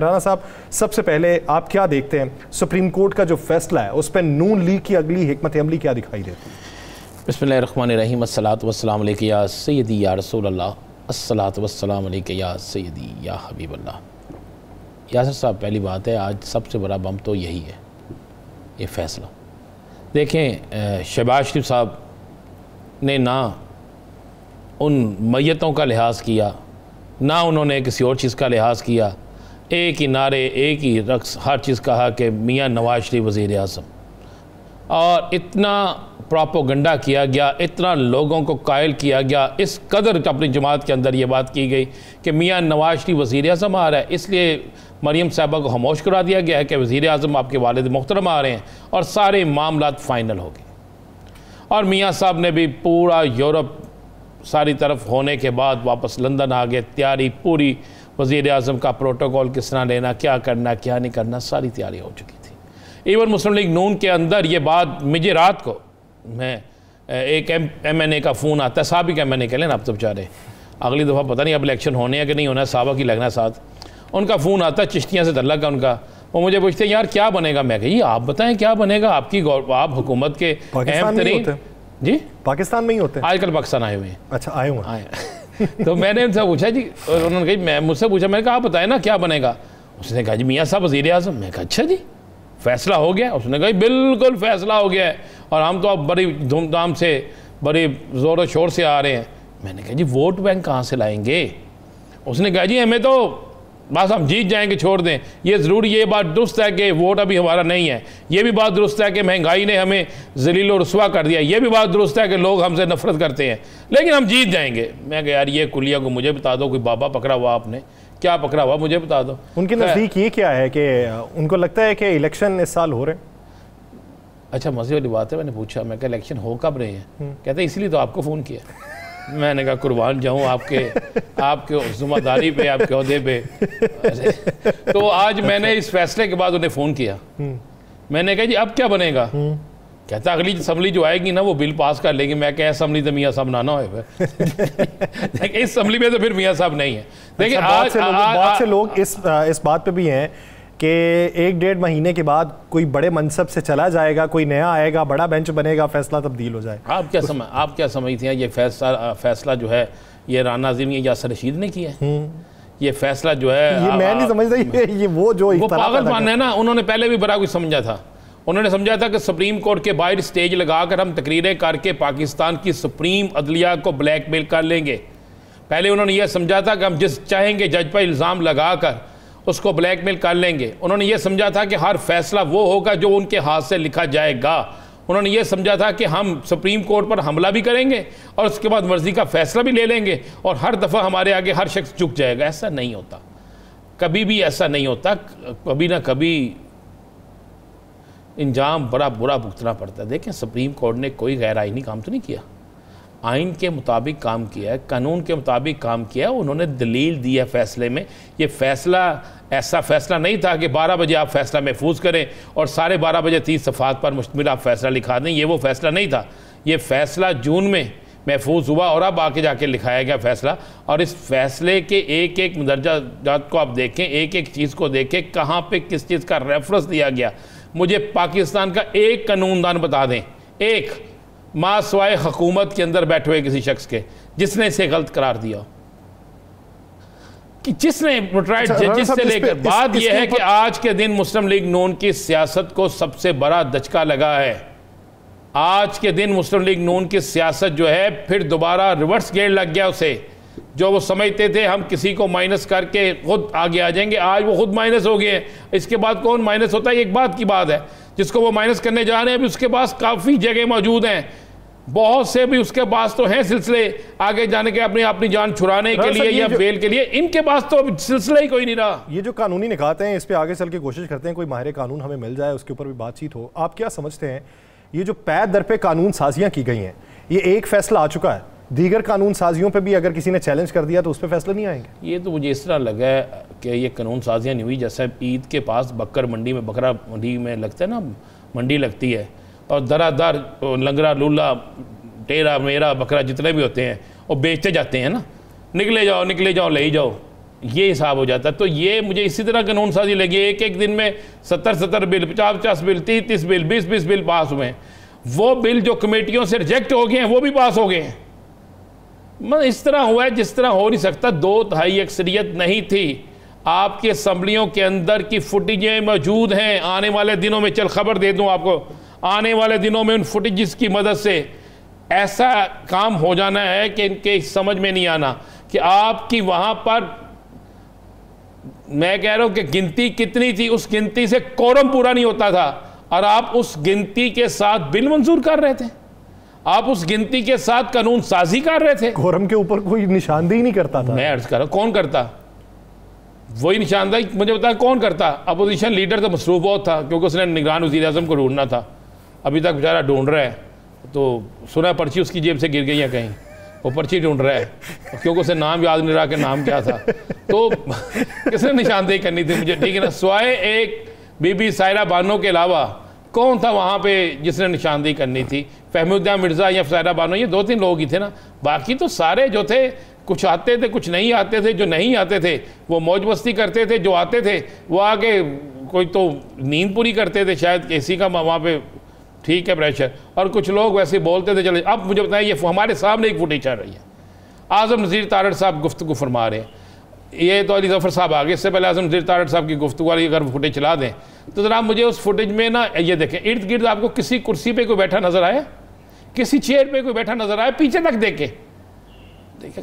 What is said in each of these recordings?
राना साहब, सबसे पहले आप क्या देखते हैं सुप्रीम कोर्ट का जो फैसला है उस पर नून लीग की अगली हिकमत अमली क्या दिखाई देती है? बिस्मिल्लाहिर्रहमानिर्रहीम, अस्सलातु वस्सलाम अलैका या सय्यदी या रसूल अल्लाह, अस्सलातु वस्सलाम अलैका या सय्यदी या हबीब अल्लाह। यासर साहब, पहली बात है, आज सबसे बड़ा बम तो यही है, ये फ़ैसला। देखें, शहबाज शरीफ साहब ने ना उन मैयतों का लिहाज किया, ना उन्होंने किसी और चीज़ का लिहाज किया। एक ही नारे, एक ही रक्स, हर चीज़ कहा कि मियाँ नवाज शरीफ वज़ीर आज़म, और इतना प्रोपोगंडा किया गया, इतना लोगों को कायल किया गया, इस कदर अपनी जमात के अंदर ये बात की गई कि मियाँ नवाज शरीफ वज़ीर आज़म आ रहा है, इसलिए मरीम साहबा को खामोश करा दिया गया है कि वज़ीर आज़म आपके वालिद मुहतरम आ रहे हैं, और सारे मामलात फ़ाइनल हो गए। और मियाँ साहब ने भी पूरा यूरोप सारी तरफ होने के बाद वापस लंदन आ गए, तैयारी पूरी, वज़ीर आज़म का प्रोटोकॉल किस तरह लेना, क्या करना क्या नहीं करना, सारी तैयारी हो चुकी थी। इवन मुस्लिम लीग नून के अंदर ये बात, मुझे रात को मैं एक MNA का फ़ोन आता है, साहब ही का MNA कह लें आप तो बेचारे, अगली दफ़ा पता नहीं अब इलेक्शन होने हैं कि नहीं होना है, साहबा की लगना साथ, उनका फ़ोन आता है चिश्तियाँ से तल्लक का उनका, वो मुझे पूछते हैं यार क्या बनेगा। मैं कही आप बताएं क्या बनेगा, आपकी आप हुकूमत के अहम तरीन जी पाकिस्तान में ही होते हैं, आजकल पाकिस्तान आए हुए हैं। अच्छा, आए हुए हैं। तो मैंने उनसे पूछा जी, उन्होंने कहा मैं मुझसे पूछा, मैंने कहा आप बताएं ना क्या बनेगा। उसने कहा जी मियाँ साहब वज़ीर आज़म। मैं कहा अच्छा जी फैसला हो गया। उसने कहा बिल्कुल फैसला हो गया है, और हम तो अब बड़ी धूमधाम से बड़े ज़ोर शोर से आ रहे हैं। मैंने कहा जी वोट बैंक कहाँ से लाएंगे। उसने कहा जी हमें तो बस हम जीत जाएंगे, छोड़ दें। ये ज़रूर, ये बात दुरुस्त है कि वोट अभी हमारा नहीं है, ये भी बात दुरुस्त है कि महंगाई ने हमें ज़लील और रुस्वा कर दिया, ये भी बात दुरुस्त है कि लोग हमसे नफरत करते हैं, लेकिन हम जीत जाएंगे। मैं कहा यार ये कुलिया को मुझे बता दो, कोई बाबा पकड़ा हुआ आपने, क्या पकड़ा हुआ मुझे बता दो। उनके नज़दीक ये क्या है कि उनको लगता है कि इलेक्शन इस साल हो रहे हैं? अच्छा, मज़े वाली बात है। मैंने पूछा, मैं कहा इलेक्शन हो कब रहे हैं? कहते इसलिए तो आपको फ़ोन किया। मैंने कहा कुर्बान जाऊँ आपके जिम्मेदारी पे, आपके ओहदे पे। तो आज मैंने इस फैसले के बाद उन्हें फ़ोन किया। मैंने कहा जी अब क्या बनेगा। कहता अगली असम्बली जो आएगी ना वो बिल पास कर लेगी। मैं कहा असम्बली तो मियाँ साहब ना हो इस असम्बली में तो फिर मियाँ साहब नहीं है। देखिए बहुत से लोग इस बात पे भी हैं कि 1-1.5 महीने के बाद कोई बड़े मनसब से चला जाएगा, कोई नया आएगा, बड़ा बेंच बनेगा, फैसला तब्दील हो जाए। आप क्या समझते हैं ये फैसला जो है ये राना अज़ीम या यासर रशीद ने किया है? ये फैसला जो है ये मैं नहीं समझता, ये वो पागलपन है ना। उन्होंने पहले भी बड़ा कुछ समझा था। उन्होंने समझा था कि सुप्रीम कोर्ट के बाहर स्टेज लगाकर हम तकरीरें करके पाकिस्तान की सुप्रीम अदलिया को ब्लैकमेल कर लेंगे। पहले उन्होंने यह समझा था कि हम जिस चाहेंगे जज पर इल्ज़ाम लगाकर उसको ब्लैकमेल कर लेंगे। उन्होंने ये समझा था कि हर फैसला वो होगा जो उनके हाथ से लिखा जाएगा। उन्होंने ये समझा था कि हम सुप्रीम कोर्ट पर हमला भी करेंगे और उसके बाद मर्जी का फैसला भी ले लेंगे, और हर दफ़ा हमारे आगे हर शख्स झुक जाएगा। ऐसा नहीं होता, कभी भी ऐसा नहीं होता। कभी ना कभी इंजाम बड़ा बुरा भुगतना पड़ता है। देखें, सुप्रीम कोर्ट ने कोई गैर आइनी काम तो नहीं किया, आइन के मुताबिक काम किया है, कानून के मुताबिक काम किया है। उन्होंने दलील दी है फैसले में। ये फैसला ऐसा फैसला नहीं था कि 12 बजे आप फैसला महफूज करें और 12:30 बजे 30 सफ़ात पर मुश्तमिल आप फैसला लिखा दें। ये वो फैसला नहीं था। ये फैसला जून में महफूज हुआ और अब आके जाके लिखाया गया फैसला। और इस फैसले के एक एक मदरजात को आप देखें, एक एक चीज़ को देखें, कहाँ पे किस चीज़ का रेफरेंस दिया गया। मुझे पाकिस्तान का एक कानूनदान बता दें, एक माँ सवाए हुकूमत के अंदर बैठे हुए किसी शख्स के, जिसने इसे गलत करार दिया, कि जिसने रिटायर्ड जजेस से लेकर। बात यह है कि आज के दिन मुस्लिम लीग नून की सियासत को सबसे बड़ा दचका लगा है। आज के दिन मुस्लिम लीग नून की सियासत जो है फिर दोबारा रिवर्स गेयर लग गया उसे। जो वो समझते थे हम किसी को माइनस करके खुद आगे आ जाएंगे, आज वो खुद माइनस हो गए। इसके बाद कौन माइनस होता है, एक बात की बात है। जिसको वो माइनस करने जा रहे हैं अभी उसके पास काफ़ी जगह मौजूद हैं, बहुत से भी उसके पास तो हैं सिलसिले आगे जाने के, अपनी जान छुड़ाने के लिए या बेल के लिए। इनके पास तो अभी सिलसिला ही कोई नहीं रहा। ये जो कानूनी निकात हैं इस पे आगे चल के कोशिश करते हैं कोई माहिर कानून हमें मिल जाए, उसके ऊपर भी बातचीत हो। आप क्या समझते हैं ये जो पै दर पे कानून साजियाँ की गई हैं, ये एक फैसला आ चुका है, दीगर कानून साजियों पे भी अगर किसी ने चैलेंज कर दिया तो उस पर फैसला नहीं आएंगे? ये तो मुझे इस तरह लगा है कि ये कानून साजियाँ नहीं हुई जैसे ईद के पास बकर मंडी में, बकरा मंडी में लगता है ना, मंडी लगती है और दरादर लंगरा लूला टेरा मेरा बकरा जितने भी होते हैं वो बेचते जाते हैं ना, निकले जाओ ले ही जाओ। ये हिसाब हो जाता है। तो ये मुझे इसी तरह कानून साजी लगी, एक एक दिन में 70 bill, 50 bill, 30 bill, 20 bill pass हुए हैं। वो बिल जो कमेटियों से रिजेक्ट हो गए हैं वो भी पास हो गए हैं। मतलब इस तरह हुआ है जिस तरह हो नहीं सकता। 2/3 अक्सरियत नहीं थी। आपकी असम्बलियों के अंदर की फुटेजें मौजूद हैं। आने वाले दिनों में, चल खबर दे दूं आपको, आने वाले दिनों में उन फुटेजेस की मदद से ऐसा काम हो जाना है कि इनके समझ में नहीं आना कि आपकी वहां पर, मैं कह रहा हूं कि गिनती कितनी थी, उस गिनती से कोरम पूरा नहीं होता था और आप उस गिनती के साथ बिल मंजूर कर रहे थे। आप उस गिनती के साथ कानून साजी कर रहे थे। कोरम के ऊपर कोई निशानदेही नहीं करता था। मैं अर्ज कर रहा हूं, कौन करता? वही निशानदेही मुझे बताया कौन करता? अपोजिशन लीडर तो मसरूफ बहुत था, क्योंकि उसने निगरान वज़ीर आज़म को ढूंढना था। अभी तक बेचारा ढूंढ रहा है। तो सुना पर्ची उसकी जेब से गिर गई है कहीं, वो पर्ची ढूंढ रहा है, क्योंकि उसे नाम याद नहीं रहा कि नाम क्या था। तो किसने निशानदेही करनी थी मुझे, ठीक है ना? स्वाए एक बीबी सायरा बानो के अलावा कौन था वहाँ पे जिसने निशानदेही करनी थी? फहमुद्दीन मिर्ज़ा या सायरा बानो, ये 2-3 लोग ही थे ना। बाकी तो सारे जो थे, कुछ आते थे कुछ नहीं आते थे। जो नहीं आते थे वो मौज मस्ती करते थे, जो आते थे वो आके कोई तो नींद पूरी करते थे शायद, किसी का वहाँ पे ठीक है प्रेशर, और कुछ लोग वैसे बोलते थे चले। अब मुझे बताएं, ये हमारे सामने एक फुटेज चल रही है। आज़म नज़ीर तारड़ साहब गुफ्तगू फरमा रहे हैं। ये तो अली ज़फ़र साहब आ गए, इससे पहले आज़म नज़ीर तारड़ साहब की गुफ्तगू वाली अगर फुटेज चला दें तो जनाब मुझे उस फुटेज में ना, ये देखें, इर्द गिर्द आपको किसी कुर्सी पे कोई बैठा नजर आया? किसी चेयर पे कोई बैठा नजर आया? पीछे तक देखे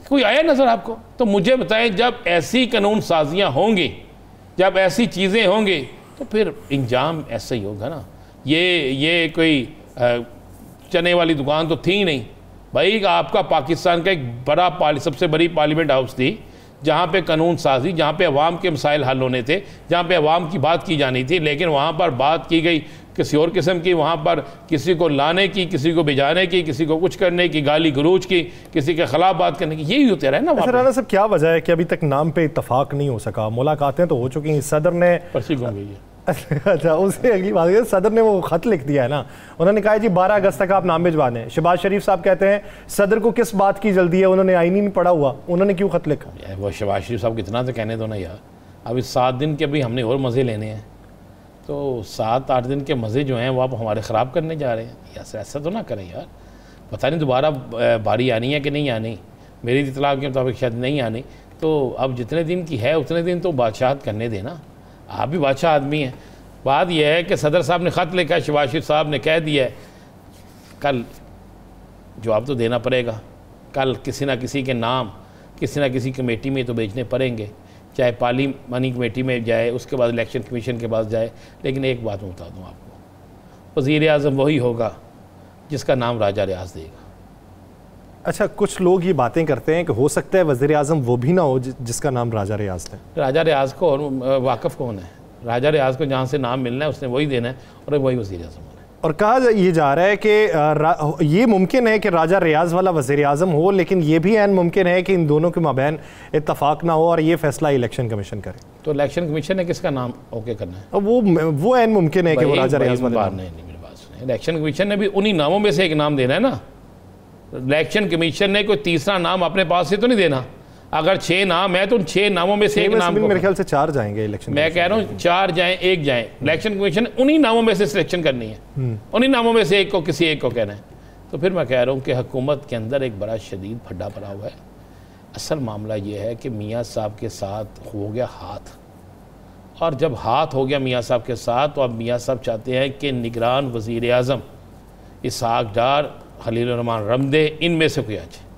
कोई आया नजर आपको? तो मुझे बताएं, जब ऐसी कानून साजियाँ होंगी, जब ऐसी चीज़ें होंगी, तो फिर इंजाम ऐसा ही होगा ना। ये कोई चने वाली दुकान तो थी नहीं भाई। आपका पाकिस्तान का एक बड़ा सबसे बड़ी पार्लियामेंट हाउस थी, जहाँ पे कानून साजी, जहाँ पे अवाम के मसाइल हल होने थे, जहाँ पे अवाम की बात की जानी थी। लेकिन वहाँ पर बात की गई किसी और किस्म की, वहाँ पर किसी को लाने की, किसी को भिजाने की, किसी को कुछ करने की, गाली गलौज की, किसी के खिलाफ बात करने की, यही होते रहे ना। राना साहब, क्या वजह है कि अभी तक नाम पे इत्तफाक नहीं हो सका? मुलाकातें तो हो चुकी हैं, सदर ने पर्ची घूम गई है। अच्छा, उससे अगली बात है, सदर ने वो खत लिख दिया है ना, उन्होंने कहा जी 12 अगस्त तक आप नाम भिजवा दें। शहबाज शरीफ साहब कहते हैं सदर को किस बात की जल्दी है, उन्होंने आईन ही नहीं पढ़ा हुआ, उन्होंने क्यों खत लिखा? वो शहबाज शरीफ साहब कितना तो कहने दो ना यार। अभी 7 दिन के अभी हमने और मज़े लेने हैं, तो 7-8 दिन के मज़े जो हैं वो आप हमारे ख़राब करने जा रहे हैं यार। ऐसा तो ना करें यार। पता नहीं दोबारा बारी आनी है कि नहीं आनी, मेरी इतला के मुताबिक शायद नहीं आनी। तो अब जितने दिन की है उतने दिन तो बादशाहत करने देना, आप भी बादशाह आदमी हैं। बात यह है कि सदर साहब ने ख़त लिखा है, शहबाज शरीफ साहब ने कह दिया है कल जवाब तो देना पड़ेगा। कल किसी ना किसी के नाम किसी ना किसी कमेटी में तो भेजने पड़ेंगे, चाहे पार्लियामानी कमेटी में जाए, उसके बाद इलेक्शन कमीशन के पास जाए। लेकिन एक बात मैं बता दूँ आपको, वज़ीर आज़म वही होगा जिसका नाम राजा रियाज देगा। अच्छा, कुछ लोग ये बातें करते हैं कि हो सकता है वज़ीर आज़म वो भी ना हो जिसका नाम राजा रियाज है। राजा रियाज को और वाकफ़ कौन है? राजा रियाज को जहाँ से नाम मिलना है उसने वही देना है और वही वज़ीर आज़म होना है। और कहा ये जा रहा है कि ये मुमकिन है कि राजा रियाज वाला वज़ीर आज़म हो, लेकिन ये भी ऐन मुमकिन है कि इन दोनों के माबैन इत्तफाक ना हो और ये फैसला इलेक्शन कमीशन करे। तो इलेक्शन कमीशन ने किसका नाम ओके करना है? वो ऐन मुमकिन है कि वो राजा रियाज वाला। नहीं, मेरी बात सुने, इलेक्शन कमीशन ने भी उन्हीं नामों में से एक नाम देना है ना। इलेक्शन कमीशन ने कोई तीसरा नाम अपने पास से तो नहीं देना। अगर 6 नाम है तो उन 6 नामों में से एक नाम, मेरे ख्याल से 4 जाएंगे इलेक्शन। मैं कह रहा हूँ 4 जाएं 1 जाएं, इलेक्शन कमीशन उन्हीं नामों में से सिलेक्शन करनी है, उन्हीं नामों में से एक को किसी एक को कहना है। तो फिर मैं कह रहा हूँ कि हुकूमत के अंदर एक बड़ा शदीद फड्डा पड़ा हुआ है। असल मामला ये है कि मियाँ साहब के साथ हो गया हाथ, और जब हाथ हो गया मियाँ साहब के साथ तो अब मियाँ साहब चाहते हैं कि निगरान वज़ीर आज़म इसहाक डार, खलील रहमान रमदे, इनमें से कोई आ जाए।